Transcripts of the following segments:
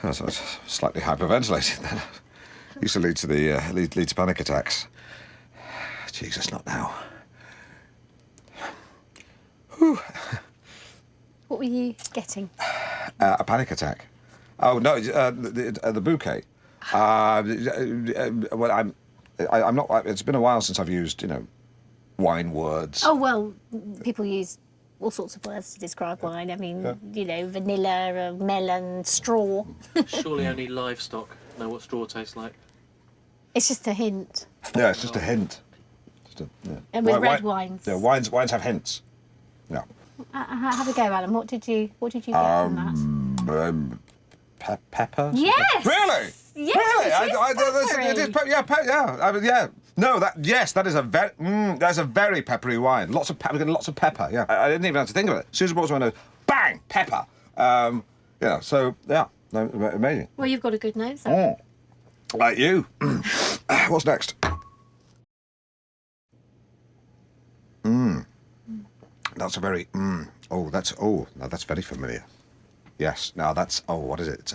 was slightly hyperventilating then. Used to lead to lead to panic attacks. Jesus, not now. Whew. What were you getting? A panic attack. Oh no, the bouquet. Well, I'm not. It's been a while since I've used, wine words. Oh well, people use all sorts of words to describe wine. I mean, vanilla, melon, straw. Surely only livestock know what straw tastes like. It's just a hint. Yeah, it's just a hint. And with red wines. Yeah, wines have hints. Yeah. Have a go, Alan. What did you get from that? Pepper. Yes. Really? Yes. Really? It is peppery. Yeah. No, that is a very peppery wine. Lots of pepper. Lots of pepper. Yeah. I didn't even have to think of it. As soon as it brought to my nose, bang, pepper. Amazing. Well, you've got a good nose. Like you. What's next? That's a very. Now that's very familiar. Yes. Now that's. What is it?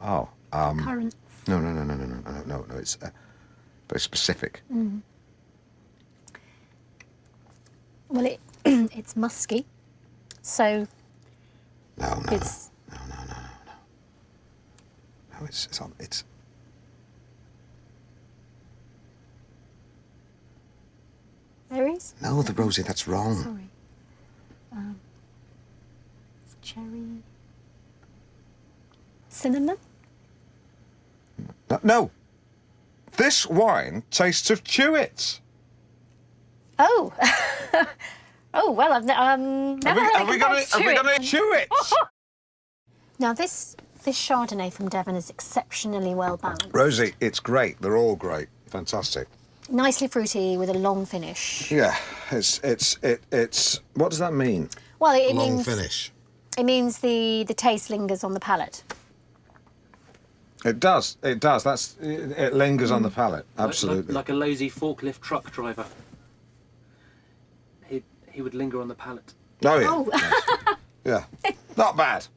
Currants. No. It's very specific. Well, it's musky, so. No. It's. No, it's. Berries? No, the Rosie, that's wrong. Sorry. It's cherry. Cinnamon? No. This wine tastes of chewits. Oh. Oh, well, I've never heard Have we got any chewits? Now, this Chardonnay from Devon is exceptionally well balanced. Rosie, it's great. They're all great. Fantastic. Nicely fruity with a long finish. Yeah, it's. What does that mean? Well, it Long means finish. It means the taste lingers on the palate. It does. It lingers on the palate. Absolutely. Like a lazy forklift truck driver. He would linger on the palate. Oh yeah. Oh. Yeah. Not bad.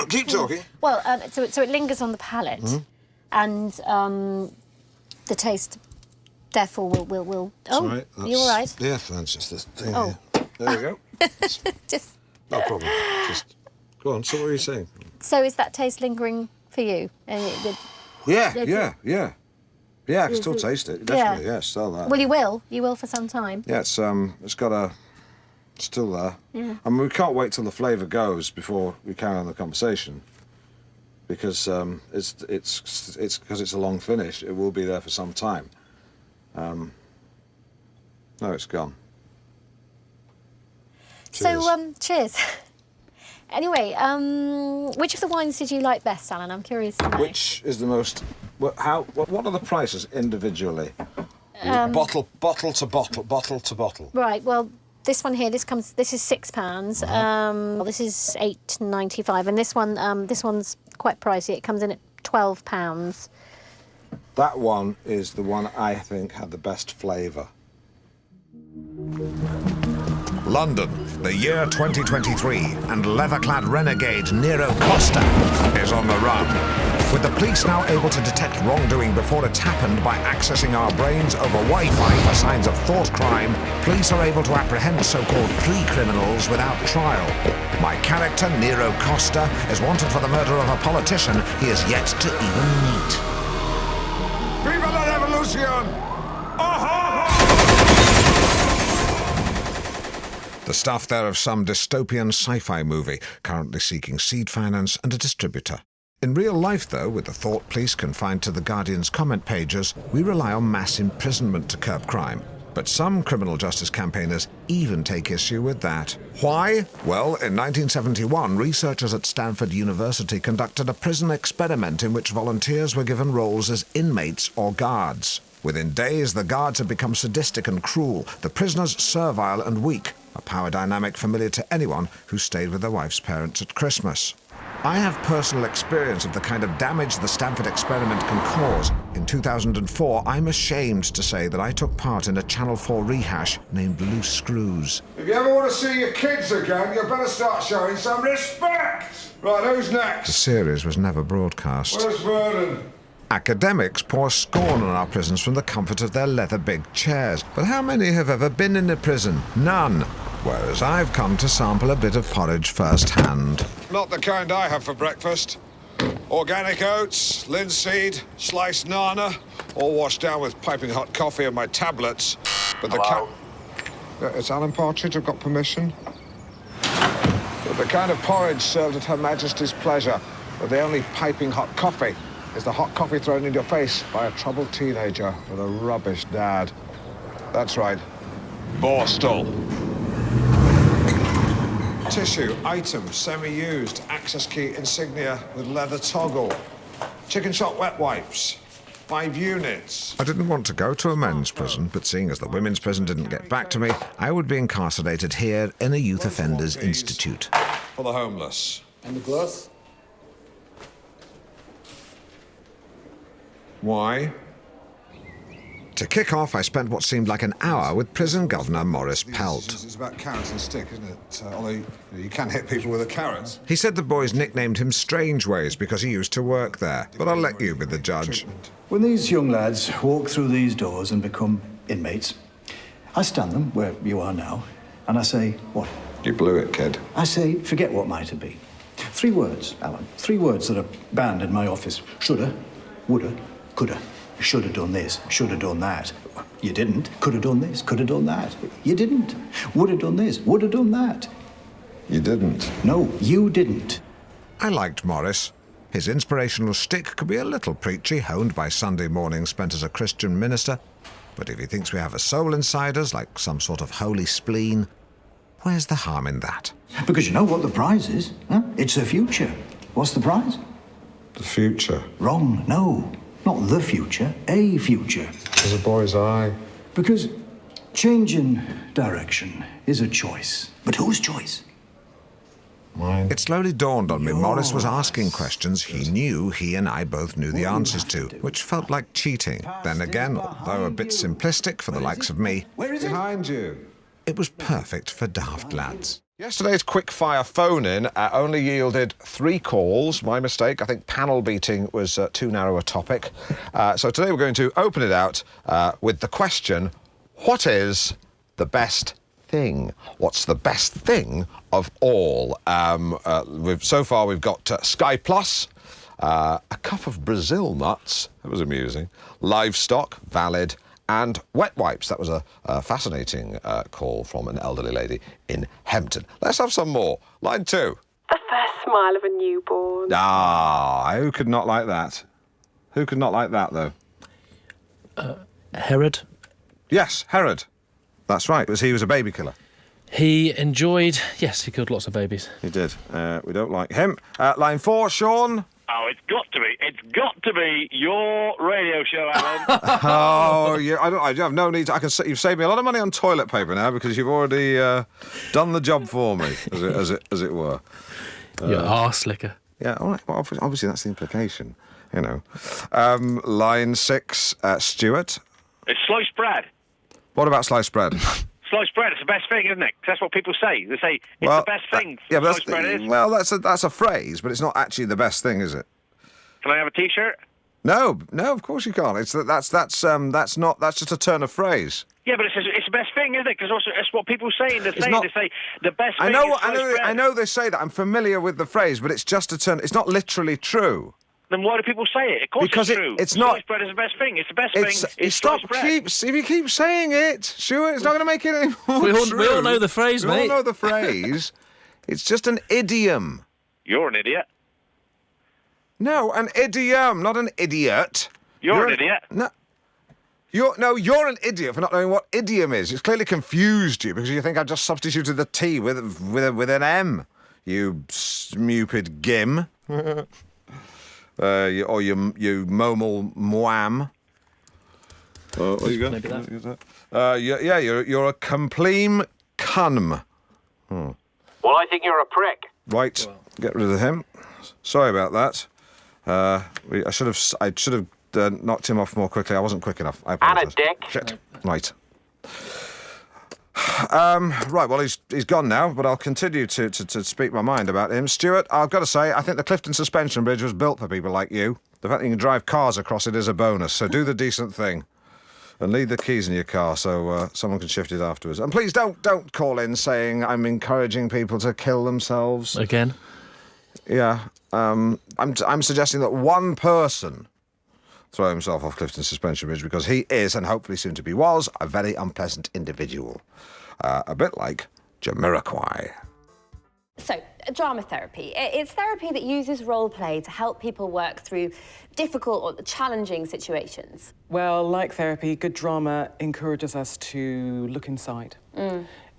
Keep talking. Well, so it lingers on the palate, and the taste, therefore, will. Oh, Right, you all right? Yeah, that's just this thing Oh. here. There we go. Just. No problem. Just go on. So what were you saying? So is that taste lingering for you? Yeah. I can still taste it. Definitely. Yeah, still there. Well, you will. You will for some time. Yeah, it's got a. Still there. Yeah. I mean, we can't wait till the flavour goes before we carry on the conversation, because it's because it's a long finish. It will be there for some time. No, it's gone. Cheers. So cheers. Anyway, which of the wines did you like best, Alan? I'm curious to know. Which is the most? What are the prices individually? Bottle to bottle. Right. Well, this one here, this is £6. This is £8.95, and this one's quite pricey. It comes in at £12. That one is the one I think had the best flavour. London, the year 2023, and leather-clad renegade Nero Costa is on the run. With the police now able to detect wrongdoing before it's happened by accessing our brains over Wi-Fi for signs of thought crime, police are able to apprehend so-called pre-criminals without trial. My character, Nero Costa, is wanted for the murder of a politician he is yet to even meet. Viva la revolution! The stuff there of some dystopian sci-fi movie, currently seeking seed finance and a distributor. In real life, though, with the thought police confined to the Guardian's comment pages, we rely on mass imprisonment to curb crime. But some criminal justice campaigners even take issue with that. Why? Well, in 1971, researchers at Stanford University conducted a prison experiment in which volunteers were given roles as inmates or guards. Within days, the guards had become sadistic and cruel, the prisoners servile and weak, a power dynamic familiar to anyone who stayed with their wife's parents at Christmas. I have personal experience of the kind of damage the Stanford experiment can cause. In 2004, I'm ashamed to say that I took part in a Channel 4 rehash named Loose Screws. If you ever want to see your kids again, you better start showing some respect! Right, who's The next? series was never broadcast. Where's Vernon? Academics pour scorn on our prisons from the comfort of their leather big chairs. But how many have ever been in a prison? None. Whereas I've come to sample a bit of porridge firsthand. Not the kind I have for breakfast. Organic oats, linseed, sliced nana, all washed down with piping hot coffee and my tablets. But the it's Alan Partridge, I've got permission. But the kind of porridge served at Her Majesty's pleasure, with the only piping hot coffee is the hot coffee thrown in your face by a troubled teenager with a rubbish dad. That's right, Borstal. Tissue, item, semi-used, access key insignia with leather toggle. Chicken shop wet wipes, 5 units. I didn't want to go to a men's prison, but seeing as the women's prison didn't get back to me, I would be incarcerated here in a youth offenders institute. For the homeless. And the clothes? Why? To kick off, I spent what seemed like an hour with prison governor Maurice Pelt. It's about carrots and stick, isn't it? Although you can hit people with a carrot. He said the boys nicknamed him Strangeways because he used to work there, but I'll let you be the judge. When these young lads walk through these doors and become inmates, I stand them where you are now, and I say, what? You blew it, kid. I say, forget what might have been. 3 words, Alan. 3 words that are banned in my office. Shoulda, woulda, coulda. Should have done this, should have done that. You didn't. Could have done this, could have done that. You didn't. Would have done this, would have done that. You didn't. No, you didn't. I liked Maurice. His inspirational stick could be a little preachy, honed by Sunday mornings spent as a Christian minister. But if he thinks we have a soul inside us, like some sort of holy spleen, where's the harm in that? Because you know what the prize is, huh? It's the future. What's the prize? The future. Wrong, no. Not the future, a future. As a boy's eye. Because changing direction is a choice. But whose choice? Mine. It slowly dawned on me Maurice was asking questions he knew he and I both knew the answers to, which felt like cheating. Then again, although a bit simplistic for the likes of me, Where is it? Behind you. it was perfect for daft lads. Yesterday's quick-fire phone-in only yielded 3 calls. My mistake. I think panel beating was too narrow a topic. So today we're going to open it out with the question, what is the best thing? What's the best thing of all? So far we've got Sky Plus, a cup of Brazil nuts, that was amusing, livestock, valid, and wet wipes. That was a fascinating call from an elderly lady in Hempton. Let's have some more. Line 2. The first smile of a newborn. Ah, who could not like that? Who could not like that, though? Herod. Yes, Herod. That's right. He was a baby killer. He enjoyed... Yes, he killed lots of babies. He did. We don't like him. Line 4, Sean. Oh, it's got to be. It's got to be your radio show, Alan. Oh, yeah. I have no need. You've saved me a lot of money on toilet paper now because you've already done the job for me, as it were. Your arse licker. Yeah. All right. Well, obviously that's the implication. You know. Line 6, Stuart. It's sliced bread. What about sliced bread? Sliced bread is the best thing, isn't it? 'Cause that's what people say. They say it's the best thing. Yeah, but sliced bread is. well, that's a phrase, but it's not actually the best thing, is it? Can I have a T-shirt? No, of course you can't. That's just a turn of phrase. Yeah, but it's the best thing, isn't it? Because also it's what people say. They say the best thing. I know. Is sliced bread. I know they say that. I'm familiar with the phrase, but it's just a turn. It's not literally true. Then why do people say it? Of course Because it's true. it's not. Sliced bread is the best thing. It's the best thing. It's stop. sliced bread. If you keep saying it, Stuart, it's not going to make it any more We true. all know the phrase, We mate. all know the phrase. It's just an idiom. You're an idiot. No, an idiom, not an idiot. You're an idiot. No. You're an idiot for not knowing what idiom is. It's clearly confused you because you think I've just substituted the T with an M. You stupid gim. You momal mwam. What you got? Maybe that. You're a compleem cunm. Well, I think you're a prick. Right, get rid of him. Sorry about that. I should have knocked him off more quickly. I wasn't quick enough. I apologise. And a dick. Shit. Right. Right, well, he's gone now, but I'll continue to speak my mind about him. Stuart, I've got to say, I think the Clifton Suspension Bridge was built for people like you. The fact that you can drive cars across it is a bonus, so do the decent thing. And leave the keys in your car so someone can shift it afterwards. And please don't call in saying I'm encouraging people to kill themselves. Again? Yeah. I'm suggesting that one person throw himself off Clifton Suspension Bridge because he is, and hopefully soon to be was, a very unpleasant individual. A bit like Jamiroquai. So, drama therapy. It's therapy that uses role play to help people work through difficult or challenging situations. Well, like therapy, good drama encourages us to look inside.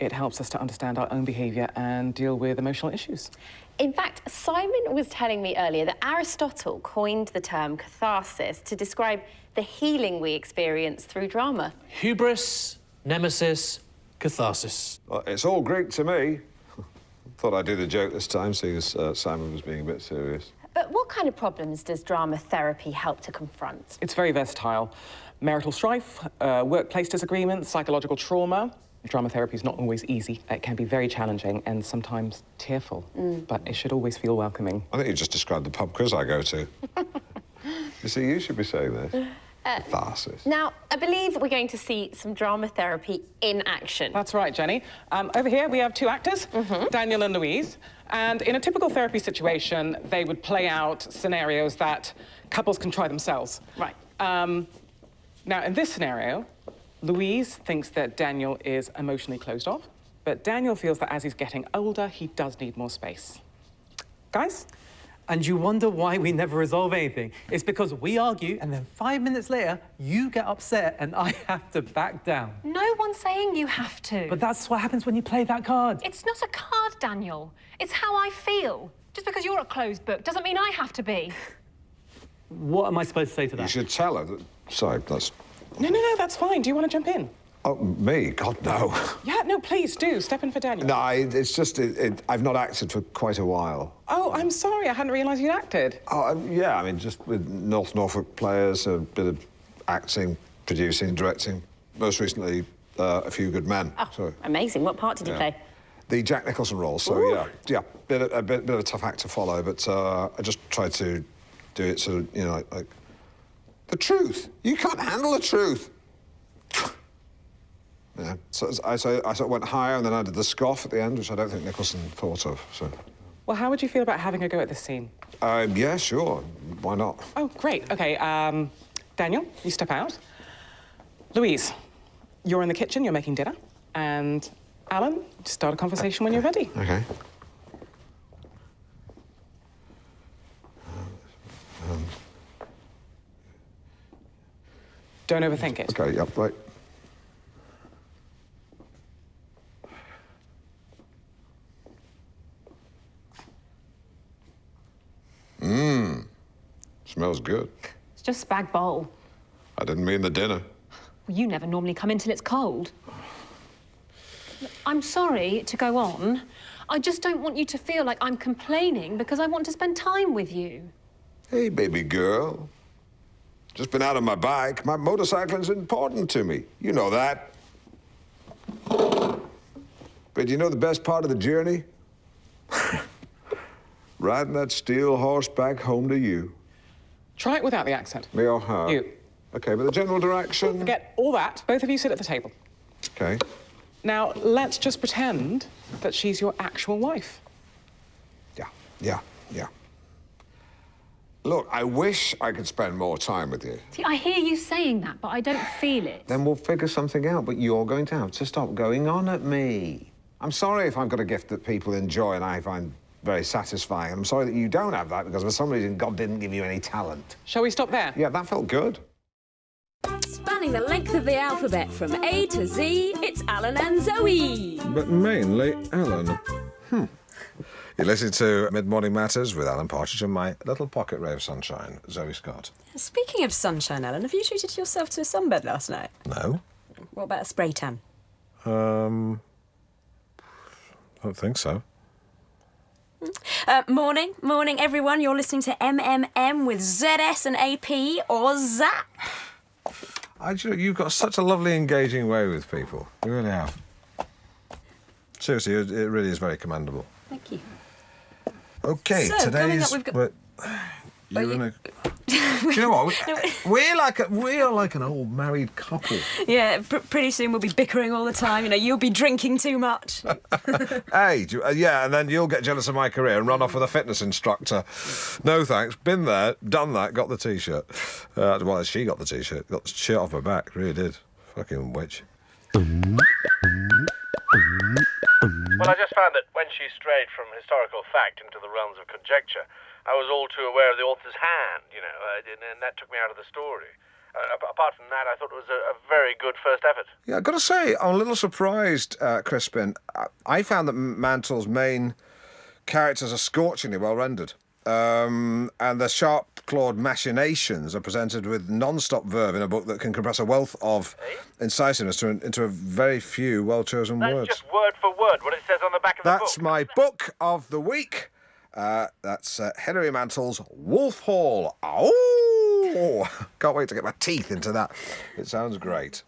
It helps us to understand our own behaviour and deal with emotional issues. In fact, Simon was telling me earlier that Aristotle coined the term catharsis to describe the healing we experience through drama. Hubris, nemesis, catharsis. Well, it's all Greek to me. Thought I'd do the joke this time, seeing as Simon was being a bit serious. But what kind of problems does drama therapy help to confront? It's very versatile. Marital strife, workplace disagreements, psychological trauma. Drama therapy is not always easy. It can be very challenging and sometimes tearful, but it should always feel welcoming. I think you just described the pub quiz I go to. You see, you should be saying this. Catharsis. Now, I believe we're going to see some drama therapy in action. That's right, Jenny. Over here, we have two actors, Daniel and Louise. And in a typical therapy situation, they would play out scenarios that couples can try themselves. Right. Now, in this scenario, Louise thinks that Daniel is emotionally closed off, but Daniel feels that as he's getting older, he does need more space. Guys? And you wonder why we never resolve anything. It's because we argue, and then 5 minutes later, you get upset and I have to back down. No one's saying you have to. But that's what happens when you play that card. It's not a card, Daniel. It's how I feel. Just because you're a closed book doesn't mean I have to be. What am I supposed to say to that? You should tell her that... Sorry, that's... No, that's fine. Do you want to jump in? Oh, me? God, no. Yeah, no, please do. Step in for Daniel. No, it's just... I've not acted for quite a while. Oh, I'm sorry. I hadn't realised you'd acted. Oh, yeah, I mean, just with North Norfolk players, a bit of acting, producing, directing. Most recently, A Few Good Men. Oh, so, amazing. What part did you play? The Jack Nicholson role, so Ooh. yeah. A bit of a tough act to follow, but I just tried to do it sort of, you know, like... The truth. You can't handle the truth. Yeah, so I sort of went higher and then I did the scoff at the end, which I don't think Nicholson thought of, so... Well, how would you feel about having a go at this scene? Yeah, sure. Why not? Oh, great. OK, Daniel, you step out. Louise, you're in the kitchen, you're making dinner. And Alan, start a conversation when you're ready. OK. Don't overthink it. OK, yep, right. Smells good. It's just spag bowl. I didn't mean the dinner. Well, you never normally come in till it's cold. I'm sorry to go on. I just don't want you to feel like I'm complaining because I want to spend time with you. Hey, baby girl. Just been out on my bike. My motorcycling's important to me. You know that. But you know the best part of the journey? Riding that steel horse back home to you. Try it without the accent. Me or her? You. OK, but the general direction... Forget all that. Both of you sit at the table. OK. Now, let's just pretend that she's your actual wife. Yeah. Look, I wish I could spend more time with you. See, I hear you saying that, but I don't feel it. Then we'll figure something out, but you're going to have to stop going on at me. I'm sorry if I've got a gift that people enjoy and I find very satisfying. I'm sorry that you don't have that because for some reason God didn't give you any talent. Shall we stop there? Yeah, that felt good. Spanning the length of the alphabet from A to Z, it's Alan and Zoe. But mainly Alan. You listen to Mid-Morning Matters with Alan Partridge and my little pocket ray of sunshine, Zoe Scott. Speaking of sunshine, Alan, have you treated yourself to a sunbed last night? No. What about a spray tan? Don't think so. Morning, everyone. You're listening to MMM with ZS and AP, or ZAP. You've got such a lovely, engaging way with people. You really have. Seriously, it really is very commendable. Thank you. OK, So, coming up, today's... we've got... You're in a... Do you know what? We're like an old married couple. Yeah, pretty soon we'll be bickering all the time. You know, you'll be drinking too much. Hey, yeah, and then you'll get jealous of my career and run off with a fitness instructor. No thanks. Been there, done that, got the T-shirt. Well, she got the T-shirt. Got the shirt off her back. Really did. Fucking witch. Well, I just found that when she strayed from historical fact into the realms of conjecture, I was all too aware of the author's hand, you know, and that took me out of the story. Apart from that, I thought it was a very good first effort. Yeah, I've got to say, I'm a little surprised, Crispin. I found that Mantle's main characters are scorchingly well rendered. And the sharp-clawed machinations are presented with non-stop verve in a book that can compress a wealth of incisiveness into a very few well-chosen words. That's just word for word what it says on the back of the book. That's my book of the week. That's Hilary Mantle's Wolf Hall. Oh! Can't wait to get my teeth into that. It sounds great.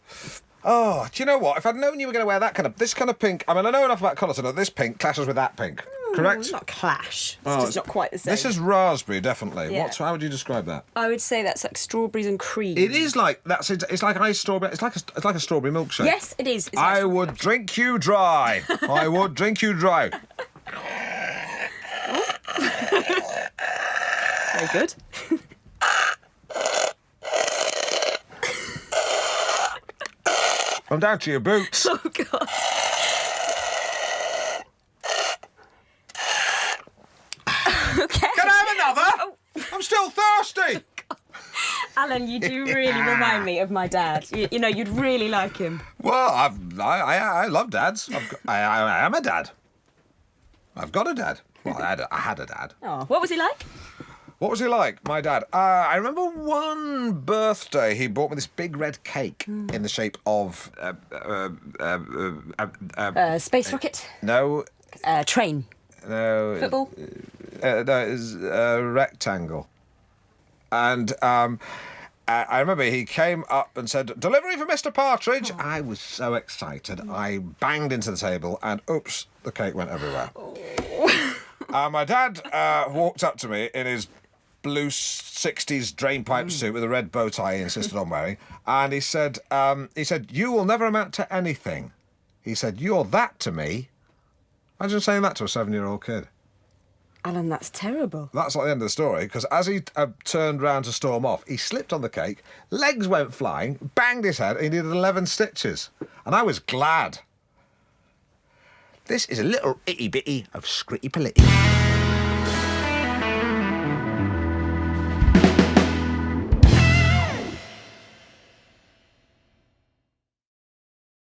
Oh, do you know what? If I'd known you were going to wear this kind of pink... I mean, I know enough about colour to know this pink clashes with that pink. Correct? It's not clash. It's just not quite the same. This is raspberry, definitely. Yeah. How would you describe that? I would say that's like strawberries and cream. It is like it's like iced strawberry. It's like a strawberry milkshake. Yes, it is. I would drink you dry. I would drink you dry. Very good. I'm down to your boots. Oh, God. Okay. Can I have another? Oh. I'm still thirsty. Alan, you do really remind me of my dad. You know, you'd really like him. Well, I love dads. I am a dad. I've got a dad. Well, I had a dad. Oh, what was he like? What was he like, my dad? I remember one birthday he bought me this big red cake in the shape of... Space rocket? No. Train? No. Football? No, it was a rectangle. And I remember he came up and said, "Delivery for Mr. Partridge." Oh. I was so excited. I banged into the table and, oops, the cake went everywhere. Oh. My dad walked up to me in his blue 60s drainpipe suit with a red bow tie he insisted on wearing, and he said, "You will never amount to anything." He said, "You're that to me." Imagine saying that to a 7-year-old kid. Alan, that's terrible. That's not the end of the story, because as he turned round to storm off, he slipped on the cake, legs went flying, banged his head, and he needed 11 stitches. And I was glad. This is a little itty-bitty of Scritty Politti.